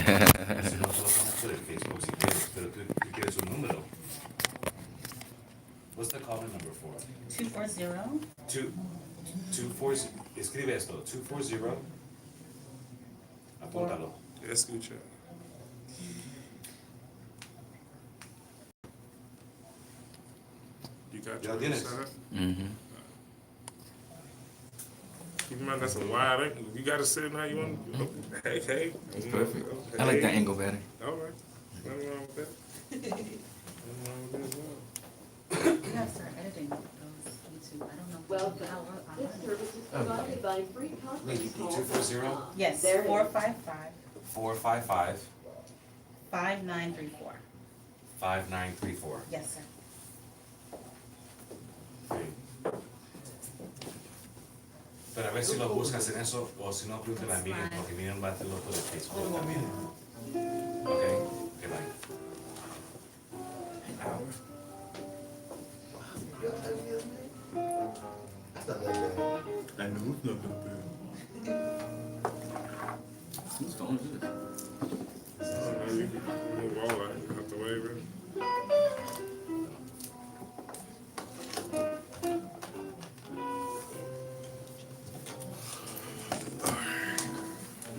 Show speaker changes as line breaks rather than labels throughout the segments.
Si no, solo vamos por el Facebook si quieres, pero tú quieres un número. What's the comment number for?
240.
Two four. Escribe esto. 240. Apúntalo.
Escucha. You got
Ya
your
tienes.
set?
Mm-hmm.
Keep in mind that's a wide angle. You got to sit in how you want. Hey.
It's perfect. I like that angle better.
All right. Nothing wrong with that. Nothing wrong with that as well.
You have to start editing those YouTube. I don't know.
Well, this service is provided by free conference calls.
240.
Yes,
There it is.
455
455
5934.
5934.
Yes, sir.
Sí. Pero a ver si lo buscas en eso o si no, pregúntale a Miriam, porque Miriam va a hacerlo por el Facebook también. Ok, que bye.
An hour?
I know it's not gonna be.
Whose phone is it?
You can move all that out the way, really.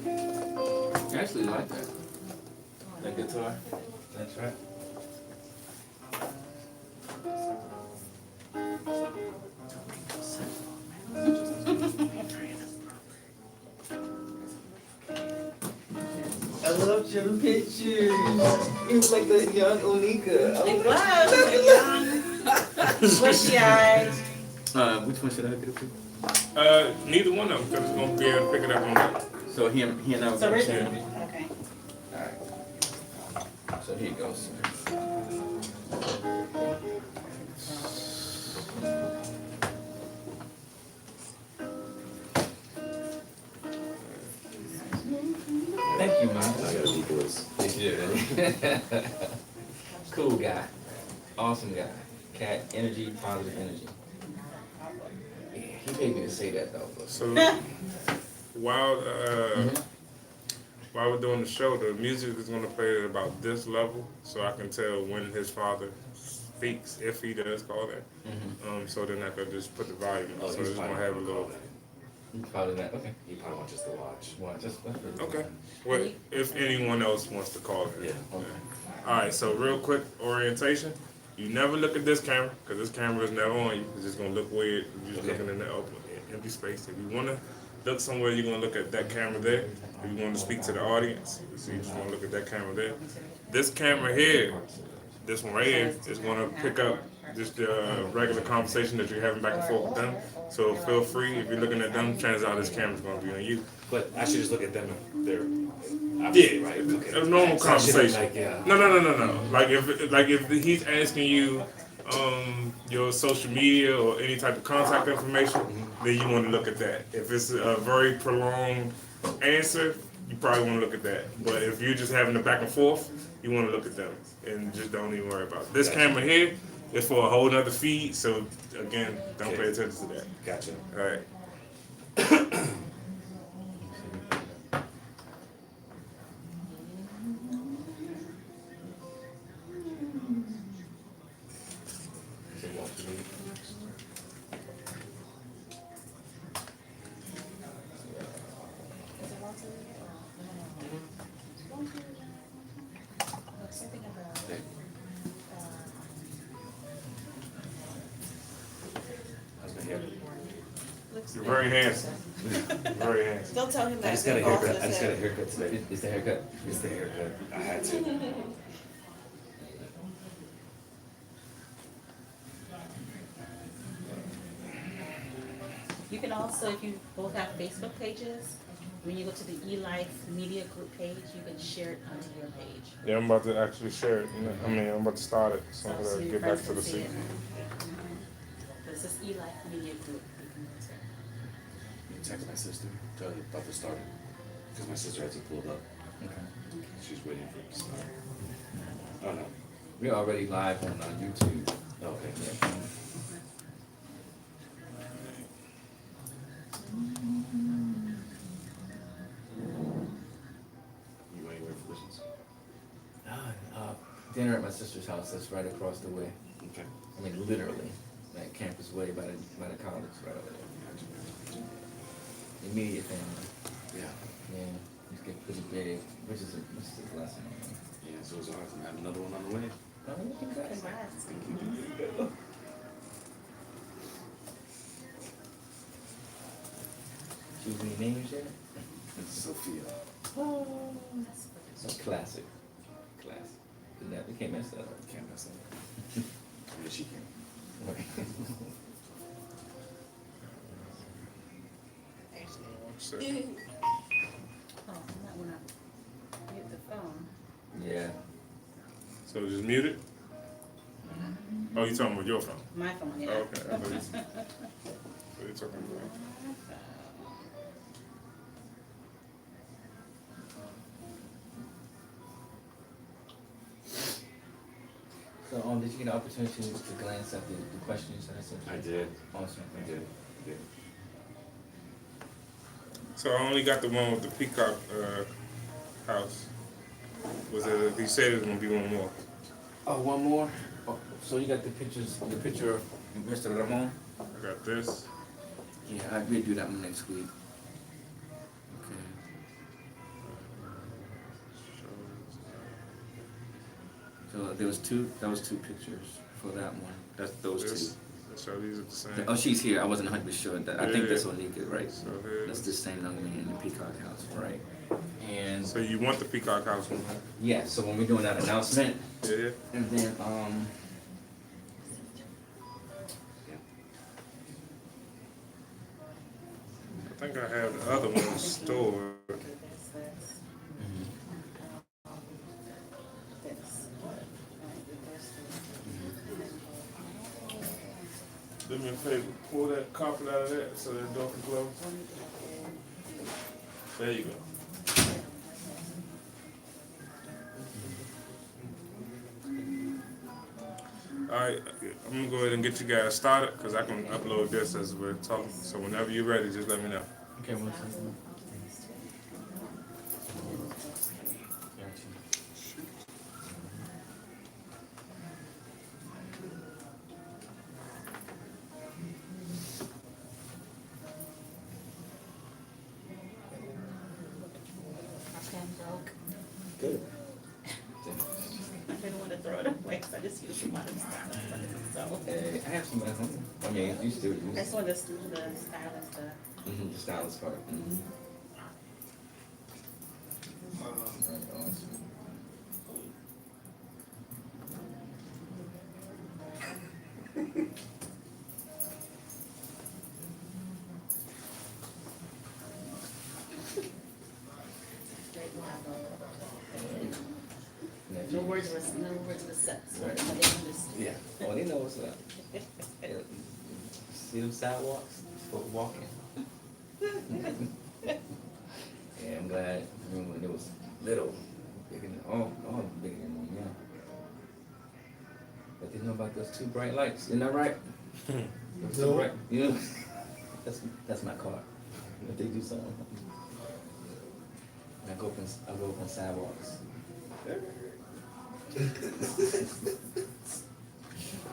I actually like that. That guitar. That's right.
I loved your pictures. You look like the young Onika.
It was. Bushy-eyed.
Which one should I get it to?
Neither one of them, because it's going to be able to pick it up on that.
So he and I were
So
gonna
Richard.
share.
Okay.
Alright. So here it goes. Thank you, man.
I gotta be boys.
Yes, you did, really. Cool guy. Awesome guy. Cat energy, positive energy. Yeah, he paid me to say that though. But
So while while we're doing the show, the music is going to play at about this level, so I can tell when his father speaks, if he does call that. So then I could just put the volume up. So it's going to have a little.
you probably that. Okay.
He probably wants us to watch.
Watch. That's pretty
Okay. Well, if anyone else wants to call it.
Yeah.
Okay.
All right. So real quick orientation. You never look at this camera because this camera is never on you. It's just gonna look weird. You're just
Okay.
looking in the open, empty space. If you wanna look somewhere, you're gonna look at that camera there. If you want to speak to the audience, so you just wanna look at that camera there. This camera here, this one right here, is gonna pick up just the regular conversation that you're having back and forth with them. So feel free if you're looking at them. Chances are this camera's gonna be on you.
But I should just look at them. They're
Yeah,
obviously right. Okay.
a normal
So I shouldn't,
conversation.
like, yeah.
No. Like if he's asking you your social media or any type of contact information, then you want to look at that. If it's a very prolonged answer, you probably want to look at that. But if you're just having the back and forth, you want to look at them and just don't even worry about it. This
Gotcha.
camera here is for a whole nother feed, so again, don't pay attention to that.
Gotcha.
All right.
Something about,
How's my hair?
looks
You're
good.
very handsome. Very handsome.
Don't tell him that.
I just got a
Your boss
haircut. I just got a
said-
haircut today.
It's the haircut.
It's the haircut. I had to.
You can also, if you both have Facebook pages, when you go to the eLife Media Group page, you can share it onto your page.
Yeah, I'm about to actually share it. I'm about to start it. So I'm
So
gonna
your
get back
friends
to the
can see
seat.
it. But it's just eLife Media Group. You can go to.
You text my sister. Tell her about to start it. Because my sister hasn't pulled up.
Okay.
She's waiting for it to start. Oh no.
We're already live on YouTube.
Okay.
Yeah.
You ain't waiting for this
dinner at my sister's house. That's right across the way.
Okay.
I mean, literally, like Campus Way by the college, right over there. Immediate family.
Yeah.
Yeah, it's getting pretty big. Which is a blessing.
Yeah, so it's awesome. I have another one on the way.
Oh, congrats.
Congrats.
Choose any names yet?
It's Sophia.
Oh, that's classic. Classic. We can't mess that up.
Can't mess up. Yeah, she can.
So,
Oh, not when I hit the phone.
Yeah.
so just mute it? Oh, you talking about your phone?
My phone, yeah.
Oh, okay. I thought you said- what are you talking about?
So, did you get an opportunity to glance at the questions that I sent you?
I did.
Awesome.
I did. I did.
So I only got the one with the peacock house. Was it? He said it was gonna be one more.
Oh, one more? Oh, so you got the picture of Mr. Ramon?
I got this.
Yeah, we'll do that one next week. Okay. So that was two pictures for that one. That's those
This.
two.
So these are the same.
Oh, she's here. I wasn't 100% sure. I think
Yeah.
that's Onika, right?
So here's-
That's the same young man in the Peacock House, right? And
So you want the peacock house one? Huh?
yeah, so when we're doing that announcement,
Yeah, yeah.
and then
I think I have the other one stored.
Okay, that's this. This.
Do me a favor, pull that carpet out of that so that door can close. There you go. Alright, I'm gonna go ahead and get you guys started because I can upload this as we're talking. So whenever you're ready, just let me know.
okay, one second.
My pen broke.
Good.
I didn't want to throw it away, so I just used the bottom stuff. So,
I have some at home. I mean, you still
I
use
just wanted to do the style and stuff.
the stylus part. Awesome.
Great one.
Next
No
you-
words was set. So
Right.
they understood.
Yeah. Oh, they know what's up. Yeah. See them sidewalks? For walking. Yeah, I'm glad. Remember when it was little, bigger than all bigger than one, yeah. But they know about those two bright lights, isn't that right? Those two bright, you know, that's my car. If they do something, and I go up on sidewalks.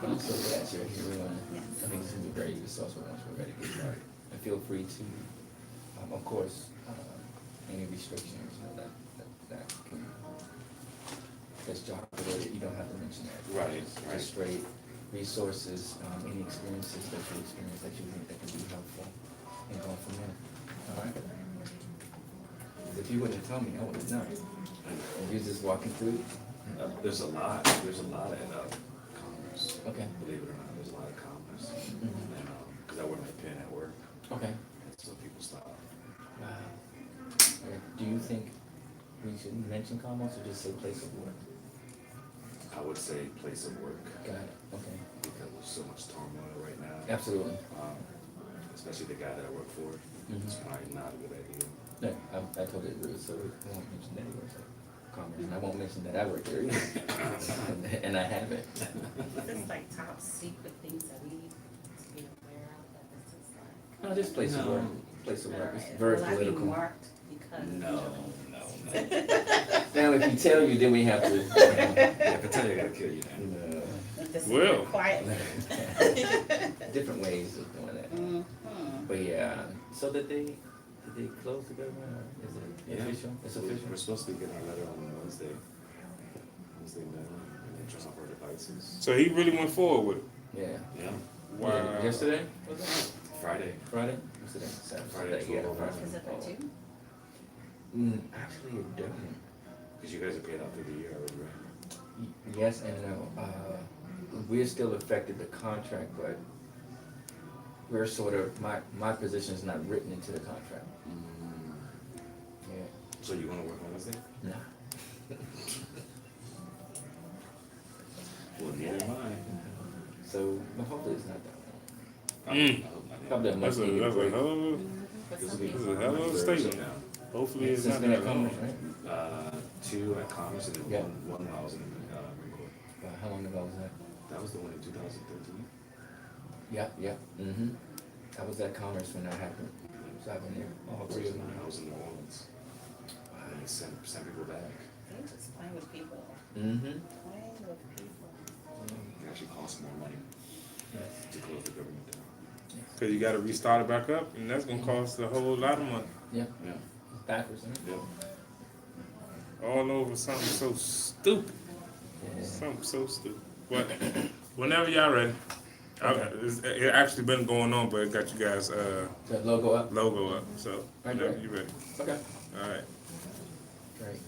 I'm so glad you're here. I think this will be very resourceful once we're ready to get started. And feel free to, of course, any restrictions that can, that's job related, you don't have to mention that.
Right,
Just
right.
straight resources, any experiences that you experience that you think that can be helpful, and go from there. All right? 'Cause if you wouldn't have told me, I would have known. And you're just walking through.
There's a lot at Commerce.
Okay.
Believe it or not, there's a lot of Commerce.
Mhm.
And, cause I wear my pen at work,
Okay.
and so people stop.
Wow. Do you think we should mention commerce or just say place of work?
I would say place of work,
Got it. Okay.
because there's so much turmoil right now.
Absolutely.
Especially the guy that I work for, it's probably not a good idea.
No, I totally agree. So we won't mention that anyway. So commerce. And I won't mention that I work there either. And I haven't.
This like top secret things that we need to be aware of, that this is like.
No, just place of
No.
work. Place of work. It's
Alright,
very
will I be
political.
marked because?
No.
Stanley, if you tell you, then we have to.
Yeah, if I tell you, I gotta kill you now.
This is
Well.
quietly.
Different ways of doing that.
Mhm.
But yeah, so did they close the government? Or is it
Yeah.
official? It's
So
official?
we're supposed to be getting our letter on Wednesday. Wednesday middle, and then trust our devices.
So he really went forward with it.
Yeah.
Yeah,
Wow.
Yeah, yesterday? Was it?
Friday.
Friday? What's today? Saturday.
Friday,
Yeah,
12.
Friday.
Is it by 2?
Actually, it doesn't.
Because you guys are paid out through the year already, right?
Yes and no. We're still affected the contract, but we're sort of, my position is not written into the contract. Yeah.
So you wanna work on Wednesday?
Nah.
Well, neither am I.
So, but hopefully it's not that long.
Mm.
I hope not.
Probably a
That's
much
a
needed
hell
break.
of
For
This
some
will be
people.
a hell of a
Thursday
statement.
now.
hopefully it's
Since
not
been
that
at
long.
Commerce, right?
2 at Commerce and then
Yeah.
one while I was in Court.
How long ago was that?
That was the one in 2013.
Yeah, yeah. Mm-hmm. I was at Commerce when that happened. So I've been there all 3 of them.
I was in New Orleans. And they sent people back.
They just playing with people.
Mm-hmm.
Playing with people.
It actually cost more money to close the government down.
Cause you gotta restart it back up, and that's gonna cost a whole lot of money.
Yeah.
Yeah.
It's backwards, isn't it?
Yep.
All over something so stupid.
Yeah.
Something so stupid. But whenever y'all ready. It actually been going on, but it got you guys
The logo up?
logo up. So
Right,
whenever
right.
you ready.
Okay.
Alright.
Great.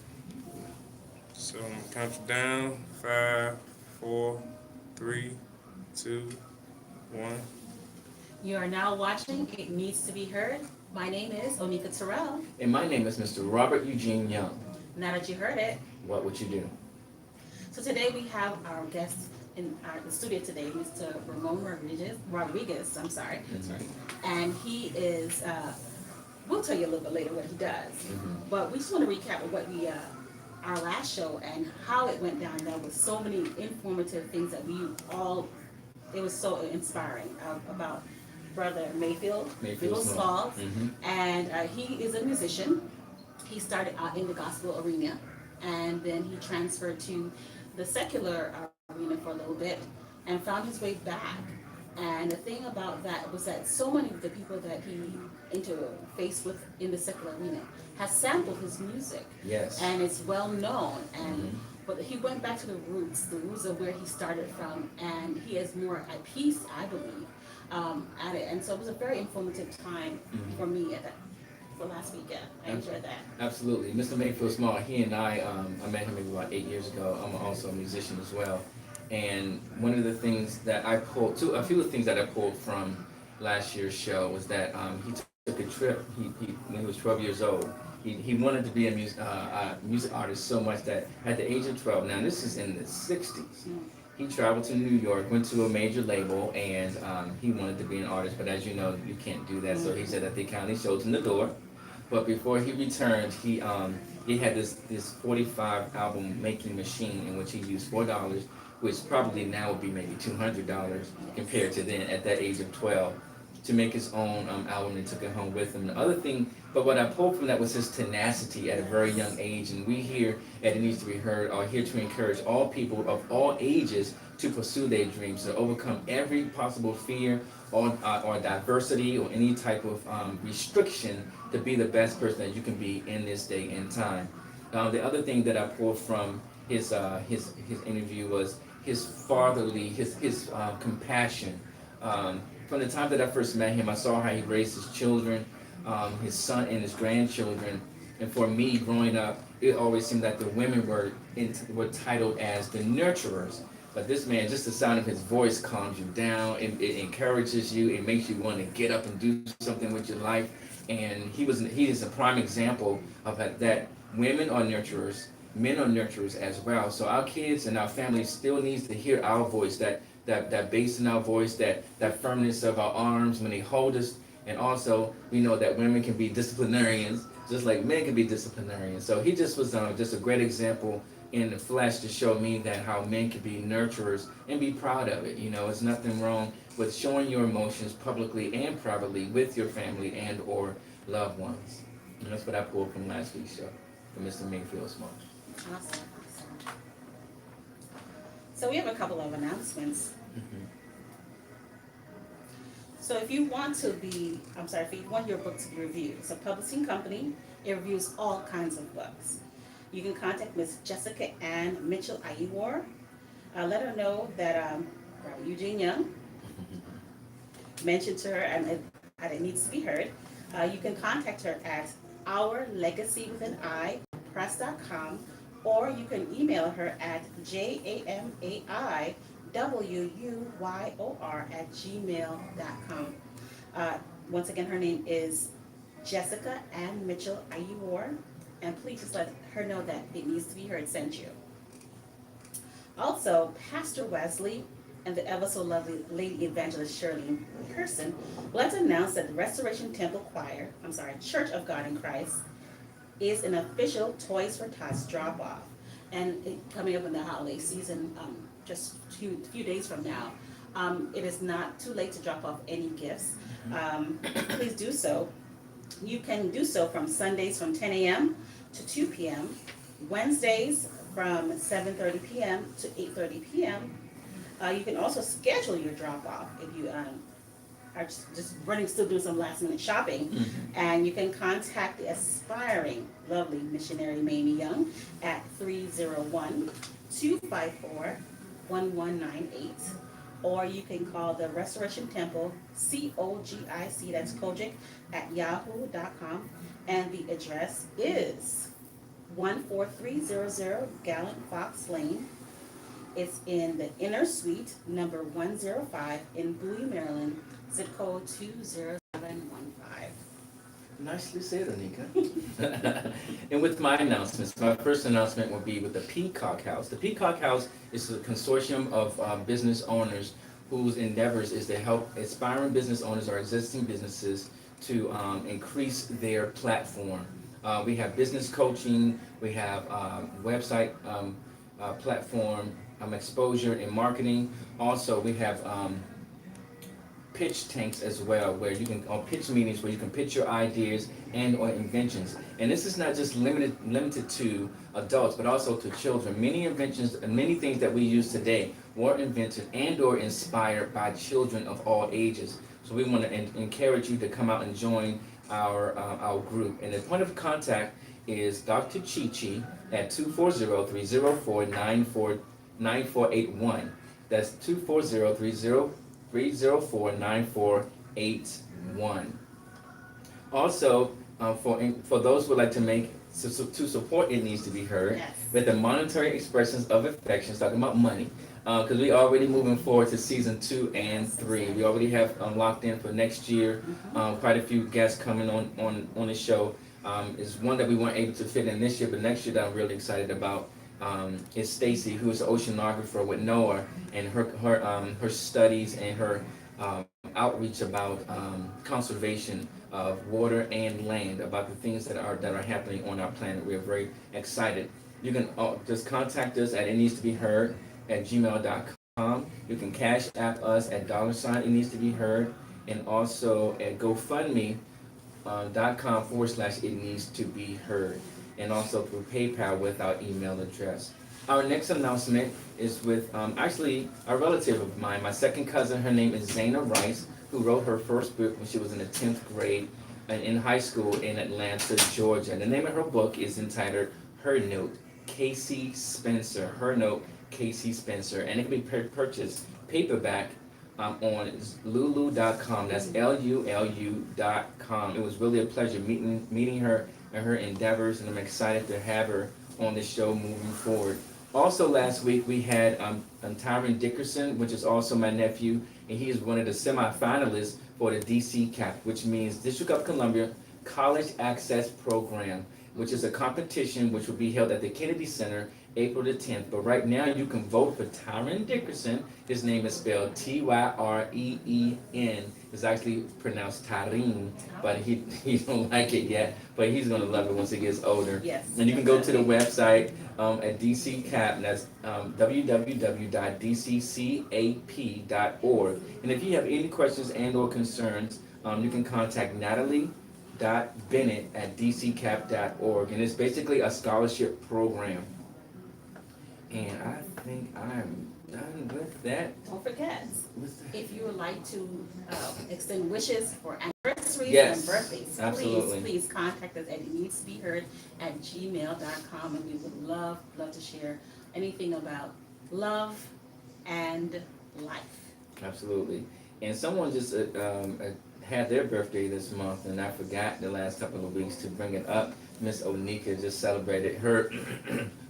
So I'm gonna count you down. 5, 4, 3, 2, 1.
You are now watching It Needs to Be Heard. My name is Onika Terrell.
And my name is Mr. Robert Eugene Young.
Now that you heard it,
What would you do?
so today we have our guest in the studio today, Mr. Ramon Rodriguez, I'm sorry. And he is, we'll tell you a little bit later what he does. But we just want to recap of what we, our last show and how it went down. There was so many informative things that we all, it was so inspiring about Brother Mayfield
Small.
Smalls. And he is a musician. He started out in the gospel arena, and then he transferred to the secular arena for a little bit and found his way back. And the thing about that was that so many of the people that he interfaced with in the secular arena has sampled his music.
Yes.
And it's well known. And but he went back to the roots of where he started from, and he is more at peace, I believe, at it. And so it was a very informative time for me for last weekend. I enjoyed that.
Absolutely. Mr. Mayfield Small, he and I met him maybe about 8 years ago. I'm also a musician as well. And one of the things that I pulled, a few of the things that I pulled from last year's show was that he took a trip. When he was 12 years old, he wanted to be a music artist so much that at the age of 12, now this is in the 60s, he traveled to New York, went to a major label, and he wanted to be an artist. But as you know, you can't do that. So he said that they kindly showed him the door. But before he returned, he had this 45 album making machine in which he used $4, which probably now would be maybe $200 compared to then at that age of 12, to make his own album and took it home with him. The other thing, but what I pulled from that was his tenacity at a very young age. And we here at It Needs to Be Heard are here to encourage all people of all ages to pursue their dreams, to overcome every possible fear or diversity or any type of restriction to be the best person that you can be in this day and time. The other thing that I pulled from his interview was his fatherly, his compassion. From the time that I first met him, I saw how he raised his children, his son and his grandchildren. And for me, growing up, it always seemed that the women were titled as the nurturers. But this man, just the sound of his voice calms you down. It encourages you. It makes you want to get up and do something with your life. And he is a prime example of that women are nurturers, men are nurturers as well. So our kids and our families still needs to hear our voice, that bass in our voice, that firmness of our arms when they hold us. And also, we know that women can be disciplinarians, just like men can be disciplinarians. So he just was just a great example in the flesh to show me that how men can be nurturers and be proud of it. You know, it's nothing wrong with showing your emotions publicly and privately with your family and or loved ones. And that's what I pulled from last week's show from Mr. Mayfield Small.
Awesome. So we have a couple of announcements. So if you want if you want your book to be reviewed, it's a publishing company. It reviews all kinds of books. You can contact Miss Jessica Ann Mitchell Ayiwar. Let her know that Robert Eugene Young mentioned to her and that it needs to be heard. You can contact her at ourlegacywithanI.press.com, or you can email her at jamaiwuyor@gmail.com. Once again, her name is Jessica Ann Mitchell Ayiwar, and please just let her know that it needs to be heard sent you. Also, Pastor Wesley and the ever so lovely Lady Evangelist Shirley Person would like to announce that the Restoration Temple Choir, Church of God in Christ, is an official Toys for Tots drop-off. And coming up in the holiday season, just a few days from now, it is not too late to drop off any gifts. Please do so. You can do so from Sundays from 10 a.m. to 2 p.m., Wednesdays from 7:30 p.m. to 8:30 p.m. You can also schedule your drop-off if you are still doing some last-minute shopping. And you can contact the aspiring, lovely missionary Mamie Young at 301-254-1198. Or you can call the Restoration Temple, COGIC, that's Kojic, at yahoo.com. And the address is 14300 Gallant Fox Lane. It's in the inner suite, number 105 in Bowie, Maryland, zip code 20715.
Nicely said, Anika. And with my announcements, my first announcement will be with the Peacock House. The Peacock House is a consortium of business owners whose endeavors is to help aspiring business owners or existing businesses to increase their platform. We have business coaching, we have website platform, exposure and marketing. Also, we have pitch tanks as well, where you can, pitch meetings where you can pitch your ideas and or inventions. And this is not just limited to adults, but also to children. Many inventions and many things that we use today were invented and or inspired by children of all ages. So we want to encourage you to come out and join our group. And the point of contact is Dr. Chi-Chi at 240-304-9481. That's 240-304-9481. Also, for those who would like to to support It Needs to Be Heard,
Yes.
with the monetary expressions of affections, talking about money, because we already moving forward to season 2 and 3. We already have locked in for next year. Quite a few guests coming on the show. Is one that we weren't able to fit in this year, but next year that I'm really excited about is Stacy, who is an oceanographer with NOAA, and her studies and her outreach about conservation of water and land, about the things that are happening on our planet. We are very excited. You can just contact us at itneedstobeheard@gmail.com. You can cash app us at $ It Needs to Be Heard, and also at GoFundMe.com/It Needs to Be Heard, and also through PayPal with our email address. Our next announcement is with actually a relative of mine, my second cousin. Her name is Zana Rice, who wrote her first book when she was in the 10th grade and in high school in Atlanta, Georgia. And the name of her book is entitled Her Note, Casey Spencer. Her Note, Casey Spencer. And it can be purchased paperback on lulu.com. That's LULU.com. It was really a pleasure meeting her and her endeavors, and I'm excited to have her on the show moving forward. Also last week we had Tyron Dickerson, which is also my nephew, and he is one of the semifinalists for the DC CAP, which means District of Columbia College Access Program, which is a competition which will be held at the Kennedy Center April the 10th. But right now you can vote for Tyron Dickerson. His name is spelled Tyreen. It's actually pronounced Tyreen, but he don't like it yet. But he's gonna love it once he gets older.
Yes.
And you can go to the website at DC CAP, and that's www.dccap.org. And if you have any questions and or concerns, you can contact Natalie.Bennett at dccap.org. And it's basically a scholarship program. And I think I'm done with that.
Don't forget,
What's that?
if you would like to extend wishes for anniversaries
Yes,
and birthdays,
absolutely.
please contact us at itneedstobeheard@gmail.com, and we would love to share anything about love and life.
Absolutely. And someone just had their birthday this month, and I forgot the last couple of weeks to bring it up. Miss Onika just celebrated her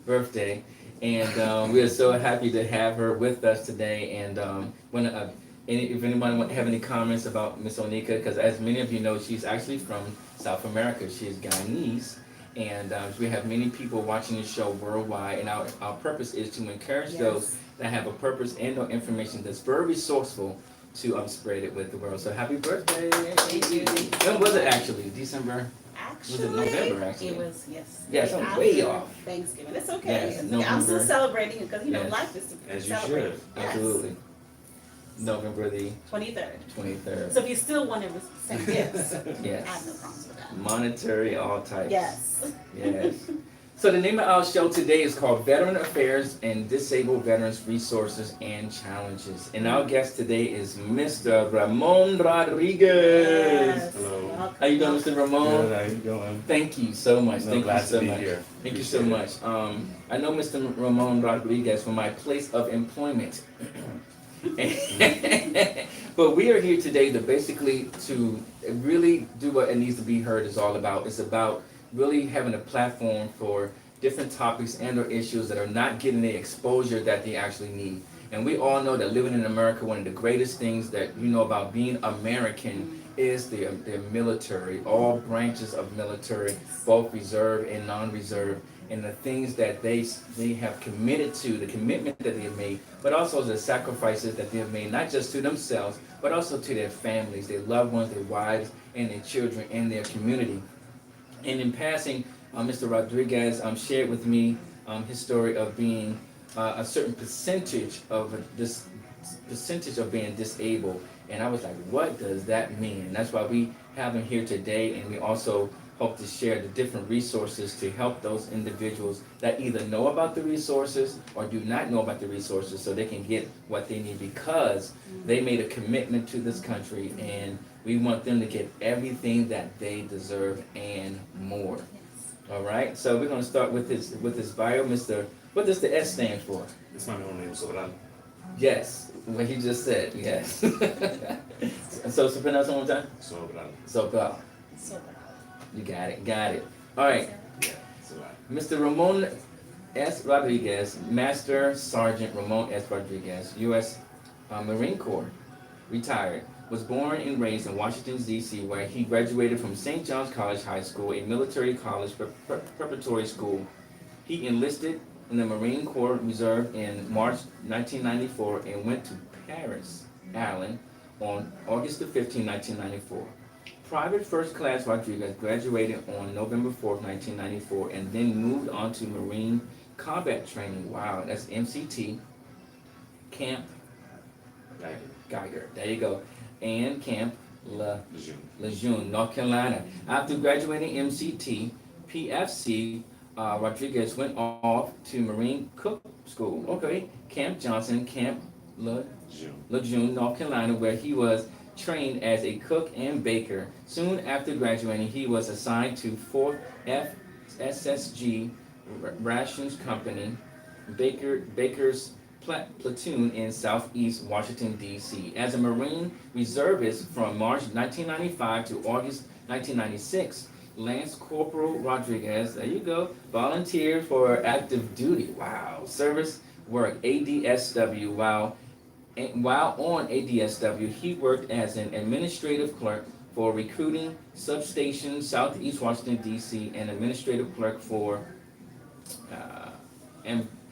birthday, and we are so happy to have her with us today. And if anyone have any comments about Miss Onika, because as many of you know, she's actually from South America. She is Guyanese. And we have many people watching the show worldwide, and our purpose is to encourage
Yes.
those that have a purpose and or information that's very resourceful to spread it with the world. So happy birthday!
Thank you.
When was it actually? December?
Actually,
November, actually?
It was, yes.
Yes, I'm
after
way off.
Thanksgiving. It's okay.
Yes,
It's okay. I'm still
November.
celebrating it because,
Yes.
life is to
As you
celebrate.
should.
Yes.
Absolutely. November the
23rd.
23rd.
So if you still want to send gifts, I have no
Yes.
problems with that.
Monetary, all types.
Yes.
Yes. So the name of our show today is called Veteran Affairs and Disabled Veterans Resources and Challenges. And our guest today is Mr. Ramon Rodriguez.
Yes.
Hello.
Welcome.
How you doing, Mr. Ramon?
How you doing?
Thank you so much.
No,
Thank you
glad
so
to be
much.
here.
Thank you so much. I know Mr. Ramon Rodriguez from my place of employment. But we are here today to basically to really do what it needs to be heard is all about. It's about really having a platform for different topics and or issues that are not getting the exposure that they actually need. And we all know that living in America, one of the greatest things that you know about being American is the military, all branches of military, both reserve and non-reserve, and the things that they have committed to, the commitment that they have made, but also the sacrifices that they have made, not just to themselves, but also to their families, their loved ones, their wives, and their children, and their community. And in passing, Mr. Rodriguez shared with me his story of being a certain percentage of being disabled, and I was like, what does that mean? And that's why we have him here today, and we also hope to share the different resources to help those individuals that either know about the resources or do not know about the resources so they can get what they need because they made a commitment to this country, and we want them to get everything that they deserve and more. All right, so we're going to start with his bio. What does the S stand for?
It's my middle name, Sobral.
Yes, what he just said, yes. So pronounce it one more time.
Sobral.
Sobral.
So,
You got it. All right,
Yeah, Sobral.
Mr. Ramon S. Rodriguez, Master Sergeant Ramon S. Rodriguez, U.S. Marine Corps, retired, was born and raised in Washington, D.C., where he graduated from St. John's College High School, a military college preparatory school. He enlisted in the Marine Corps Reserve in March 1994 and went to Paris, Ireland, on August 15, 1994. Private First Class Rodriguez graduated on November 4th, 1994, and then moved on to Marine Combat Training. Wow, that's MCT, Camp Geiger. There you go. And Camp Lejeune, North Carolina. After graduating MCT, PFC, Rodriguez went off to Marine Cook School. Okay, Camp Johnson, Camp Lejeune, North Carolina, where he was trained as a cook and baker. Soon after graduating, he was assigned to 4th FSSG Rations Company, Baker's platoon in southeast Washington, D.C. As a Marine reservist from March 1995 to August 1996, Lance Corporal Rodriguez, there you go, volunteered for active duty. Wow. Service work, ADSW. While on ADSW, he worked as an administrative clerk for recruiting substation southeast Washington, D.C., and administrative clerk for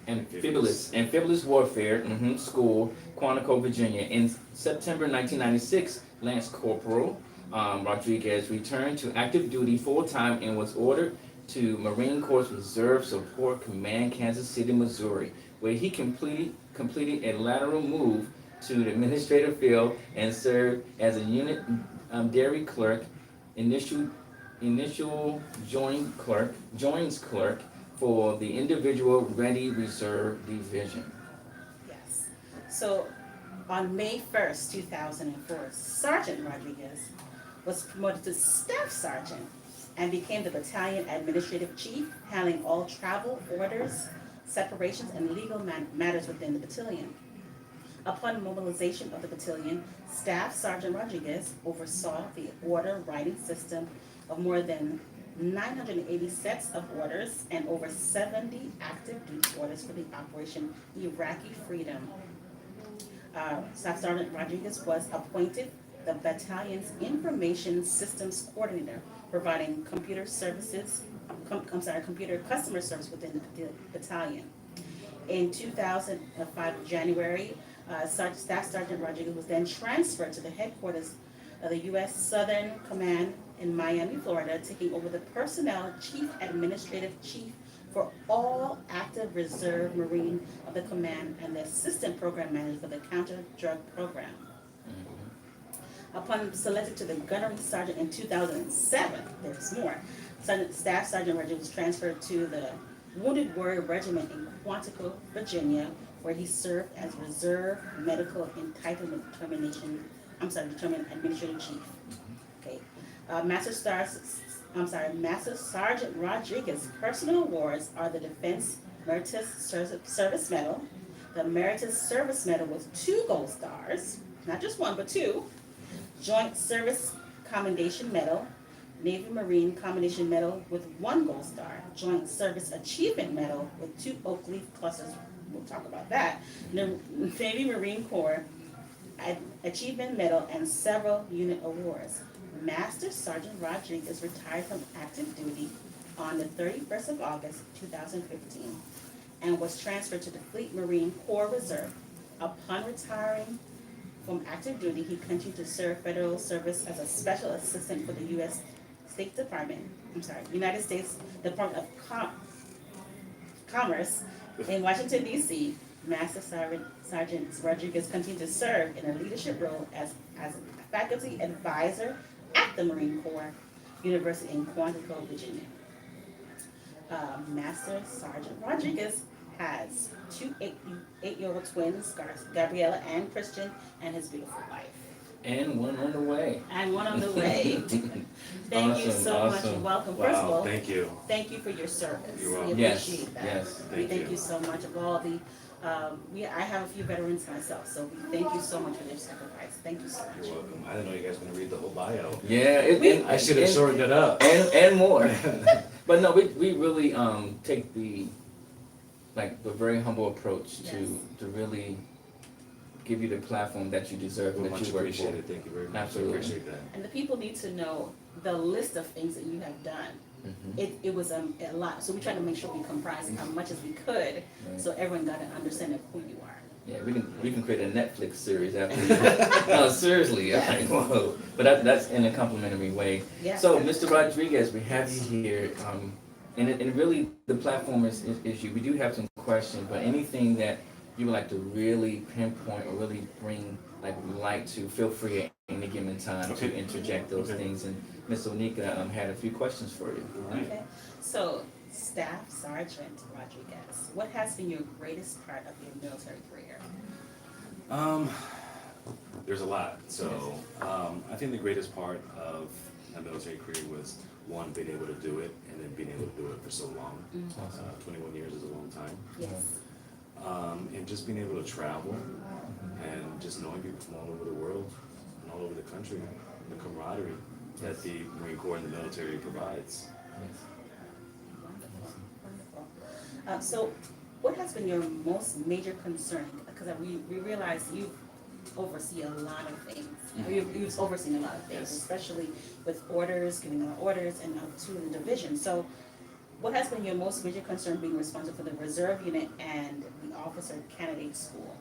Amphibious Warfare School, Quantico, Virginia. In September 1996, Lance Corporal Rodriguez returned to active duty full-time and was ordered to Marine Corps Reserve Support Command, Kansas City, Missouri, where he completed a lateral move to the administrative field and served as a unit dairy clerk, initial joins clerk, for the Individual Ready Reserve Division.
Yes. So on May 1st, 2004, Sergeant Rodriguez was promoted to Staff Sergeant and became the battalion administrative chief, handling all travel, orders, separations, and legal matters within the battalion. Upon mobilization of the battalion, Staff Sergeant Rodriguez oversaw the order writing system of more than 980 sets of orders and over 70 active duty orders for the Operation Iraqi Freedom. Staff Sergeant Rodriguez was appointed the battalion's information systems coordinator, providing computer customer service within the battalion. In 2005 January, Staff Sergeant Rodriguez was then transferred to the headquarters of the U.S. Southern Command in Miami, Florida, taking over the personnel chief administrative chief for all active reserve Marine of the command and the assistant program manager for the counter-drug program. Upon selected to the gunnery sergeant in 2007, there's more, Staff Sergeant Rodriguez was transferred to the Wounded Warrior Regiment in Quantico, Virginia, where he served as Reserve Medical Entitlement Determinant Administrative Chief. Okay. Master Sergeant Rodriguez's personal awards are the Defense Meritorious Service Medal, the Meritorious Service Medal with 2 gold stars, not just 1 but 2, Joint Service Commendation Medal, Navy Marine Commendation Medal with 1 gold star, Joint Service Achievement Medal with 2 oak leaf clusters, we'll talk about that, Navy Marine Corps Achievement Medal, and several unit awards. Master Sergeant Rodriguez retired from active duty on the 31st of August 2015 and was transferred to the Fleet Marine Corps Reserve. Upon retiring from active duty, he continued to serve federal service as a special assistant for the United States Department of Commerce in Washington, D.C. Master Sergeant Rodriguez continued to serve in a leadership role as a faculty advisor at the Marine Corps University in Quantico, Virginia. Master Sergeant Rodriguez has 2 eight-year-old twins, Gabriella and Christian, and his beautiful wife.
And 1 on the way.
And 1 on the way. Thank you so much and welcome. First of all,
thank you.
Thank you for your service.
You're welcome.
We appreciate that.
Yes.
We thank you so much of all the, I have a few veterans myself, so we thank you so much for their sacrifice. Thank you so much.
You're welcome. I didn't know you guys were gonna read the whole bio.
Yeah,
I should have shortened it up.
and more. But no, we really take the very humble approach to really give you the platform that you deserve and that
Much
you work for.
appreciated. Thank you very much.
Absolutely.
I appreciate that.
And the people need to know the list of things that you have done. It was a lot, so we tried to make sure we comprised as much as we could, so everyone got an understanding of who you are.
Yeah, we can create a Netflix series after you. No, seriously.
Yes.
Whoa. But that's in a complimentary way.
Yes.
So, Mr. Rodriguez, we have you here. And really, the platform is you. We do have some questions, but anything that you would like to really pinpoint or really bring light to, feel free at any given time to interject those things. And Ms. Onika had a few questions for you.
Okay, so Staff Sergeant Rodriguez, what has been your greatest part of your military career?
There's a lot. So I think the greatest part of my military career was, 1, being able to do it, and then being able to do it for so long. 21 years is a long time.
Yes.
And just being able to travel and just knowing people from all over the world and all over the country, the camaraderie that the Marine Corps and the military provides.
Wonderful. So what has been your most major concern? Because we realize you oversee a lot of things. You've overseen a lot of things,
Yes.
especially with orders, giving out orders, and up to the division. So what has been your most major concern being responsible for the reserve unit and the officer candidate school?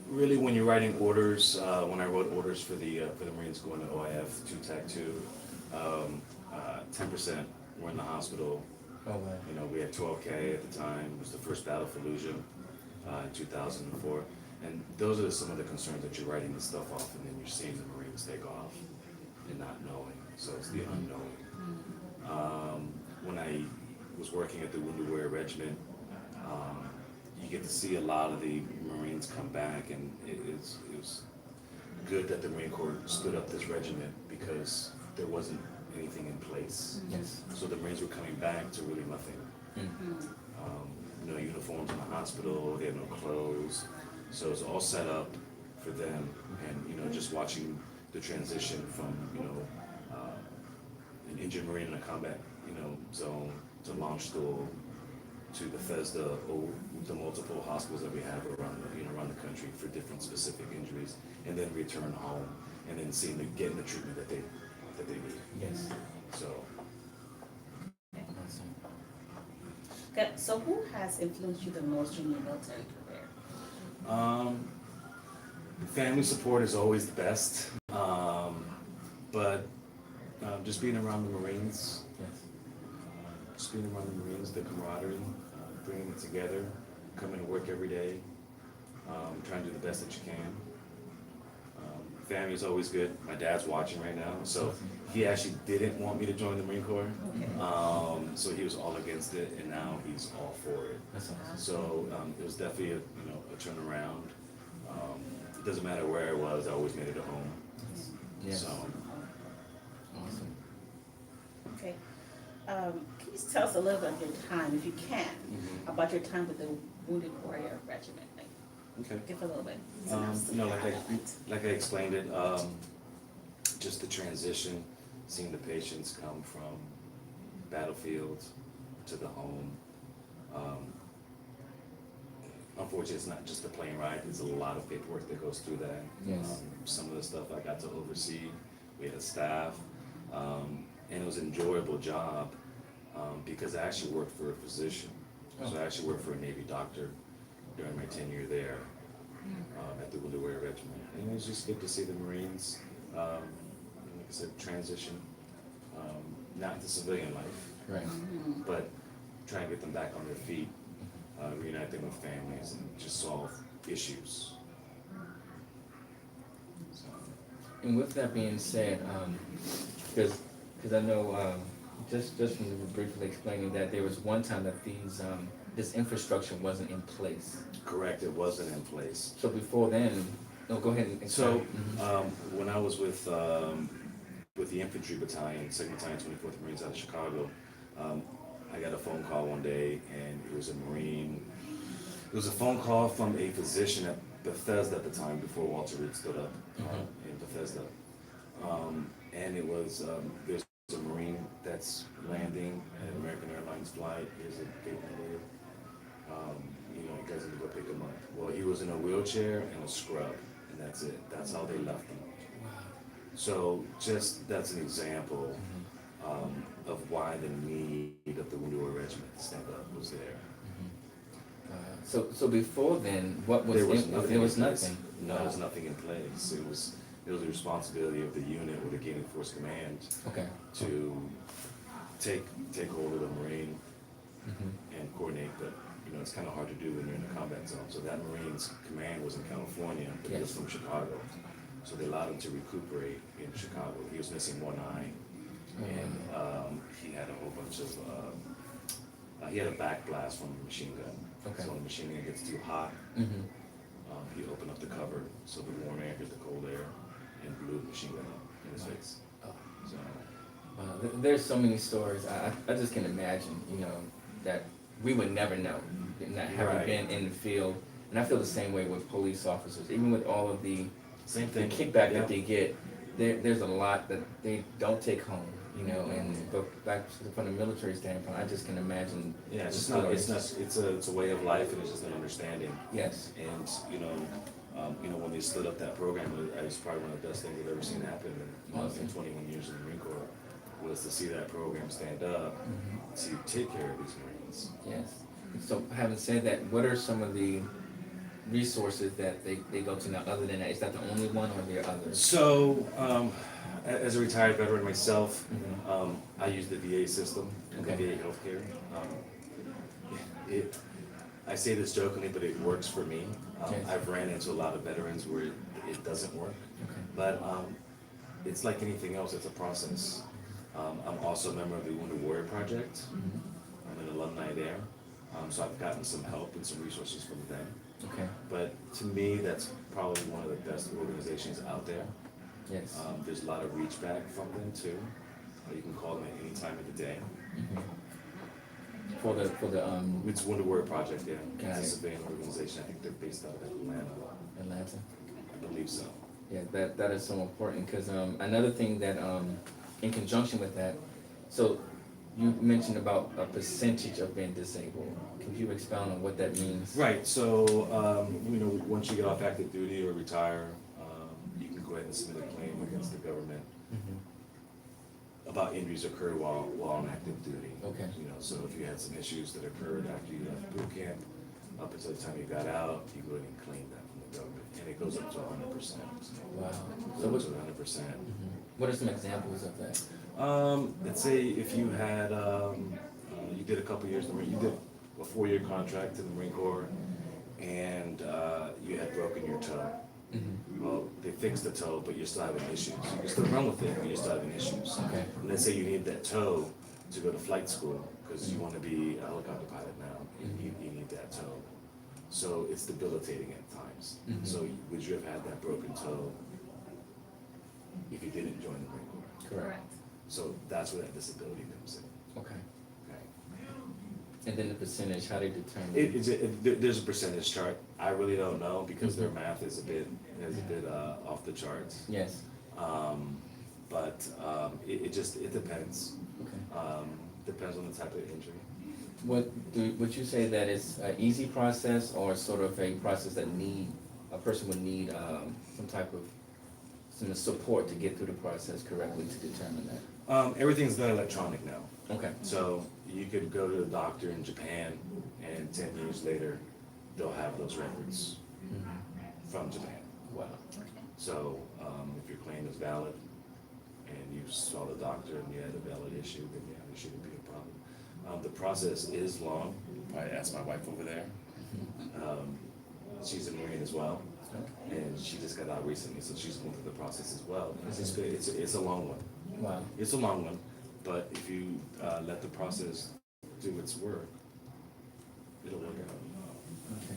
Really, when you're writing orders, when I wrote orders for the Marine School in the OIF 2 TAC 2, 10% were in the hospital.
Oh, wow.
You know, we had 12K at the time. It was the first battle for Fallujah in 2004. And those are some of the concerns that you're writing this stuff off, and then you're seeing the Marines take off and not knowing. So it's the unknowing. When I was working at the Wounded Warrior Regiment, you get to see a lot of the Marines come back, and it was good that the Marine Corps stood up this regiment because there wasn't anything in place.
Yes.
So the Marines were coming back to really nothing. No uniforms in the hospital, they had no clothes. So it was all set up for them, and just watching the transition from an injured Marine in a combat zone to launch school to Bethesda, or the multiple hospitals that we have around the country for different specific injuries, and then return home, and then seeing them getting the treatment that they need.
Yes.
So
Awesome.
Okay, so who has influenced you the most in your military career?
family support is always the best, but just being around the Marines, just being around the Marines, the camaraderie, bringing it together, coming to work every day, trying to do the best that you can. Family is always good. My dad's watching right now, so he actually didn't want me to join the Marine Corps. So he was all against it, and now he's all for it.
That's awesome.
So it was definitely a turnaround. It doesn't matter where I was, I always made it at home.
Yes.
So
Awesome.
Okay. Can you tell us a little bit of your time, if you can, about your time with the Wounded Warrior Regiment?
okay.
Give a little bit.
Like I explained it, just the transition, seeing the patients come from battlefields to the home. Unfortunately, it's not just a plane ride. There's a lot of paperwork that goes through that.
Yes.
Some of the stuff I got to oversee, we had a staff, and it was an enjoyable job because I actually worked for a physician. So I actually worked for a Navy doctor during my tenure there at the Wounded Warrior Regiment. And it was just good to see the Marines, like I said, transition, not into civilian life,
Right.
but try and get them back on their feet, reunite them with families, and just solve issues. So,
And with that being said, because I know just from you briefly explaining that there was one time that this infrastructure wasn't in place.
correct, it wasn't in place.
So before then, no, go ahead and
So,
explain.
when I was with the infantry battalion, 2nd Battalion, 24th Marines out of Chicago, I got a phone call one day, and it was a Marine. It was a phone call from a physician at Bethesda at the time, before Walter Reed stood up in Bethesda. And it was, there's a Marine that's landing at American Airlines flight. Here's a gate number. You guys need to go pick him up. Well, he was in a wheelchair and a scrub, and that's it. That's how they left him. So that's an example of why the need of the Wounded Warrior Regiment to stand up was there.
So before then, what was
There was
in-
nothing.
There was
in place.
nothing.
No, there was nothing in place. It was the responsibility of the unit or the Gaining Force Command
Okay.
to take hold of the Marine and coordinate, but it's kind of hard to do when you're in a combat zone. So that Marine's command was in California, but he was
Yes.
from Chicago. So they allowed him to recuperate in Chicago. He was missing one eye, and he had a whole bunch of, he had a back blast from a machine gun.
Okay.
So when the machine gun gets too hot,
Mm-hmm.
he opened up the cover, so the warm air hit the cold air and blew the machine gun up in his face. So,
There's so many stories. I just can imagine, that we would never know, not having
Right.
been in the field. And I feel the same way with police officers, even with all of the
same
the
thing.
kickback
Yeah.
that they get. There's a lot that they don't take home, but back from the military standpoint, I just can imagine.
Yeah,
the
it's not,
stories.
it's a way of life, and it's just an understanding.
Yes.
And, when they stood up that program, it was probably one of the best things I've ever seen happen in 21 years in the Marine Corps, was to see that program stand up to take care of these Marines.
Yes. So having said that, what are some of the resources that they go to now other than that? Is that the only one or are there others?
So, as a retired veteran myself, I use the VA system and the
Okay.
VA healthcare. I say this jokingly, but it works for me.
Yes.
I've ran into a lot of veterans where it doesn't work,
Okay.
but it's like anything else. It's a process. I'm also a member of the Wounded Warrior Project. I'm an alumni there. So I've gotten some help and some resources from them.
Okay,
But to me, that's probably one of the best organizations out there.
yes.
There's a lot of reach back from them too. You can call them at any time of the day.
For the,
It's Wounded Warrior Project, yeah.
Got
It's a
it.
civilian organization. I think they're based out of Atlanta.
Atlanta.
I believe so.
Yeah, that is so important, because another thing that in conjunction with that, so you mentioned about a percentage of being disabled. Can you expound on what that means?
Right, so, once you get off active duty or retire, you can go ahead and submit a claim against the government about injuries occurred while on active duty.
Okay.
So if you had some issues that occurred after you left boot camp, up until the time you got out, you go ahead and claim that from the government, and it goes up to 100%.
Wow.
Goes
So
up
what,
to 100%.
what are some examples of that?
Let's say if you had, you did a couple years in the Marine, you did a 4-year contract in the Marine Corps, and you had broken your toe. Well, they fixed the toe, but you're still having issues. You can still run with it, but you're still having issues.
Okay.
And let's say you need that toe to go to flight school, because you want to be a helicopter pilot now, you need that toe. So it's debilitating at times. So would you have had that broken toe if you didn't join the Marine Corps?
Correct.
So that's where that disability comes in.
Okay.
Okay.
And then the percentage, how they determine?
There's a percentage chart. I really don't know because their math is a bit off the charts.
Yes.
But it depends.
Okay.
Depends on the type of injury.
Would you say that it's an easy process, or sort of a process that a person would need some type of some support to get through the process correctly to determine that?
Everything's done electronic now.
Okay.
So you could go to a doctor in Japan, and 10 years later, they'll have those records from Japan.
Wow.
So if your claim is valid and you saw the doctor and you had a valid issue, then yeah, there shouldn't be a problem. The process is long. I asked my wife over there. She's a Marine as well, and she just got out recently, so she's going through the process as well. And it's a long one.
Wow.
It's a long one, but if you let the process do its work, it'll work out.
Okay.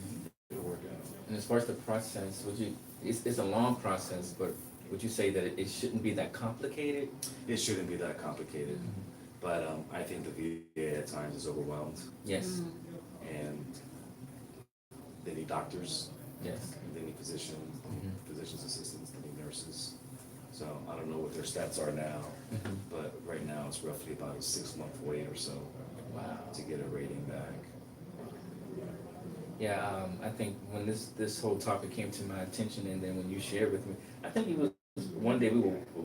It'll work out.
And as far as the process, it's a long process, but would you say that it shouldn't be that complicated?
It shouldn't be that complicated, but I think the VA at times is overwhelmed,
Yes.
and they need doctors,
Yes.
they need physicians, they need physician's assistants, they need nurses. So I don't know what their stats are now, but right now it's roughly about a 6-month wait or so
Wow.
to get a rating back.
Yeah, I think when this whole topic came to my attention, and then when you shared with me, I think it was one day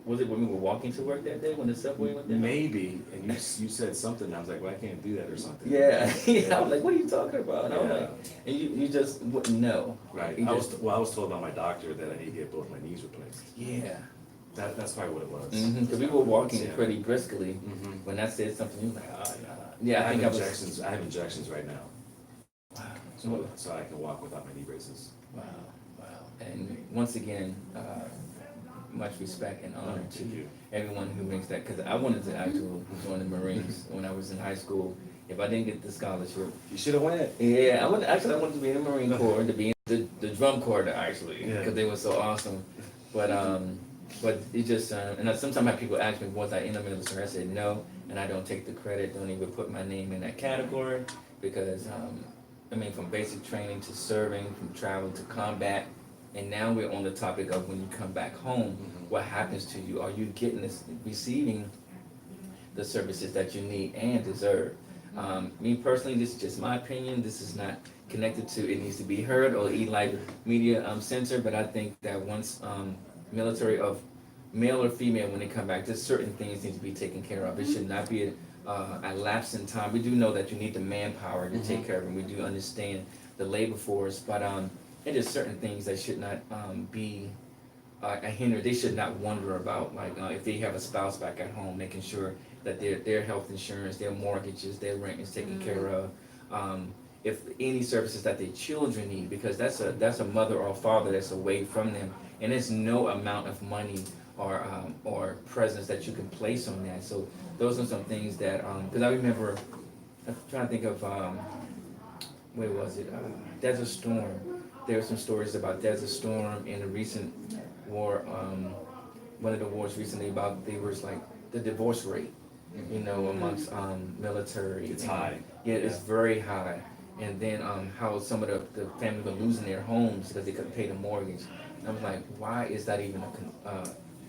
was it when we were walking to work that day when the subway went down?
Maybe, and you said something, and I was like, well, I can't do that or something.
Yeah, I was like, what are you talking about? And I was
Yeah.
like, and you just wouldn't know.
Right.
You
I
just-
was told by my doctor that I need to get both my knees replaced.
Yeah.
That's probably what it was.
Because we were walking
Yeah.
pretty briskly.
Mhm.
When I said something, you were like, oh, yeah.
I
Yeah, I think I
have
was.
injections. I have injections right now,
Wow.
so I can walk without my knee braces.
Wow, wow. And once again, much respect and honor to
you.
everyone who makes that, because I wanted to actually join the Marines when I was in high school. If I didn't get the scholarship,
You should have went.
yeah, I wanted to be in the Marine Corps, to be in the drum corps actually,
Yeah.
because they were so awesome. But it just, and sometimes I have people ask me, was I in the military? I said no, and I don't take the credit, don't even put my name in that category, because, from basic training to serving, from travel to combat, and now we're on the topic of when you come back home, what happens to you? Are you getting receiving the services that you need and deserve? Me personally, this is just my opinion. This is not connected to it needs to be heard or E-Life Media Center, but I think that once military of male or female, when they come back, just certain things need to be taken care of. It should not be a lapse in time. We do know that you need the manpower to take care of them. We do understand the labor force, but it is certain things that should not be a hinder. They should not wonder about, like, if they have a spouse back at home, making sure that their health insurance, their mortgages, their rent is taken care of. If any services that their children need, because that's a mother or father that's away from them, and there's no amount of money or presence that you can place on that. So those are some things that, because I remember, I'm trying to think of, where was it? Desert Storm. There were some stories about Desert Storm in a recent war, one of the wars recently about there was like the divorce rate, you know, amongst military.
It's high.
Yeah, it's very high. And then how some of the families were losing their homes because they couldn't pay the mortgage. And I was like, why is that even